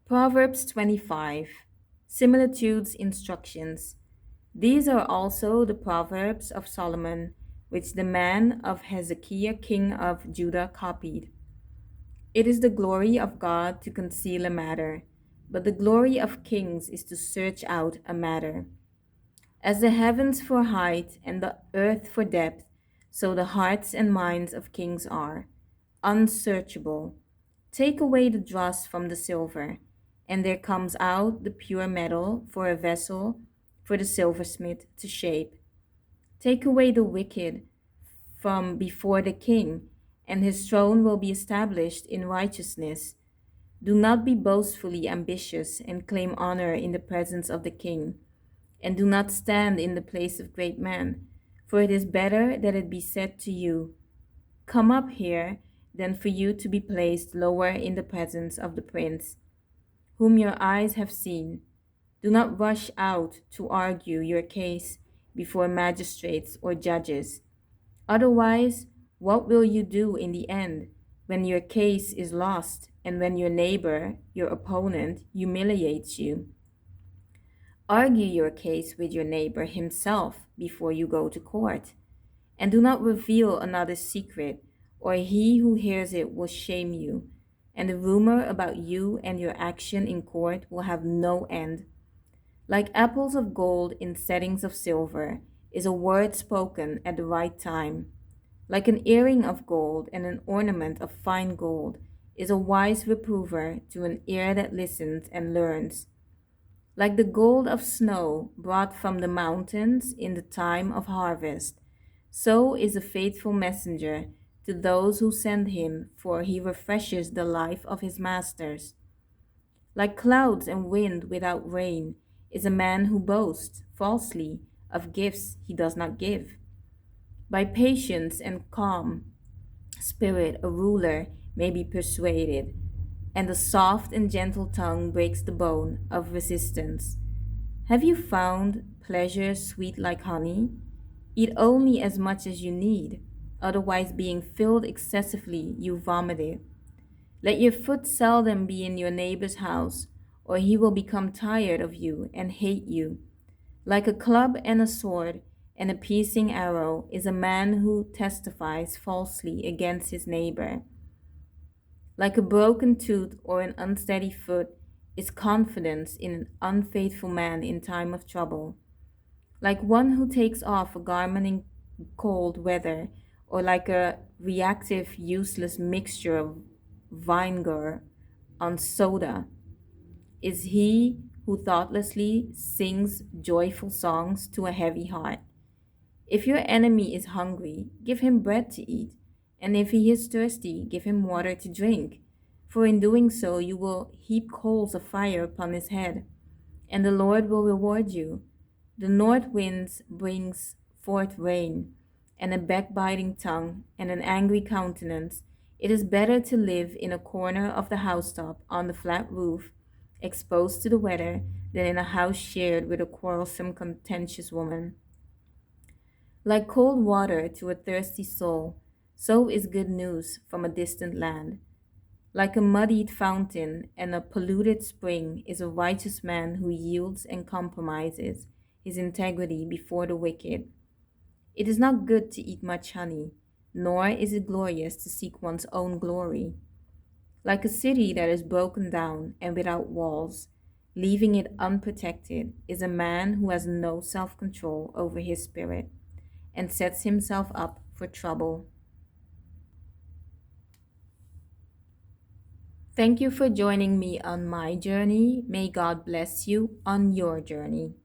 Proverbs 25. Similitudes Instructions. These are also the Proverbs of Solomon, which the man of Hezekiah king of Judah copied. It is the glory of God to conceal a matter, but the glory of kings is to search out a matter. As the heavens for height and the earth for depth, so the hearts and minds of kings are unsearchable. Take away the dross from the silver, and there comes out the pure metal for a vessel for the silversmith to shape. Take away the wicked from before the king, and his throne will be established in righteousness. Do not be boastfully ambitious and claim honor in the presence of the king, and do not stand in the place of great men, for it is better that it be said to you, come up here, than for you to be placed lower in the presence of the prince, whom your eyes have seen. Do not rush out to argue your case before magistrates or judges. Otherwise, what will you do in the end when your case is lost and when your neighbor, your opponent, humiliates you? Argue your case with your neighbor himself before you go to court. And do not reveal another's secret, or he who hears it will shame you, and the rumor about you and your action in court will have no end. Like apples of gold in settings of silver is a word spoken at the right time. Like an earring of gold and an ornament of fine gold is a wise reprover to an ear that listens and learns. Like the gold of snow brought from the mountains in the time of harvest, so is a faithful messenger to those who send him, for he refreshes the life of his masters. Like clouds and wind without rain is a man who boasts falsely of gifts he does not give. By patience and calm spirit a ruler may be persuaded, and the soft and gentle tongue breaks the bone of resistance. Have you found pleasure sweet like honey? Eat only as much as you need, otherwise, being filled excessively, you vomit it. Let your foot seldom be in your neighbor's house, or he will become tired of you and hate you. Like a club and a sword and a piercing arrow is a man who testifies falsely against his neighbor. Like a broken tooth or an unsteady foot is confidence in an unfaithful man in time of trouble. Like one who takes off a garment in cold weather, or like a reactive, useless mixture of vinegar on soda, is he who thoughtlessly sings joyful songs to a heavy heart. If your enemy is hungry, give him bread to eat, and if he is thirsty, give him water to drink. For in doing so, you will heap coals of fire upon his head, and the Lord will reward you. The north winds brings forth rain, and a backbiting tongue, and an angry countenance. It is better to live in a corner of the housetop on the flat roof, exposed to the weather, than in a house shared with a quarrelsome, contentious woman. Like cold water to a thirsty soul, so is good news from a distant land. Like a muddied fountain and a polluted spring is a righteous man who yields and compromises his integrity before the wicked. It is not good to eat much honey, nor is it glorious to seek one's own glory. Like a city that is broken down and without walls, leaving it unprotected, is a man who has no self control over his spirit and sets himself up for trouble. Thank you for joining me on my journey. May God bless you on your journey.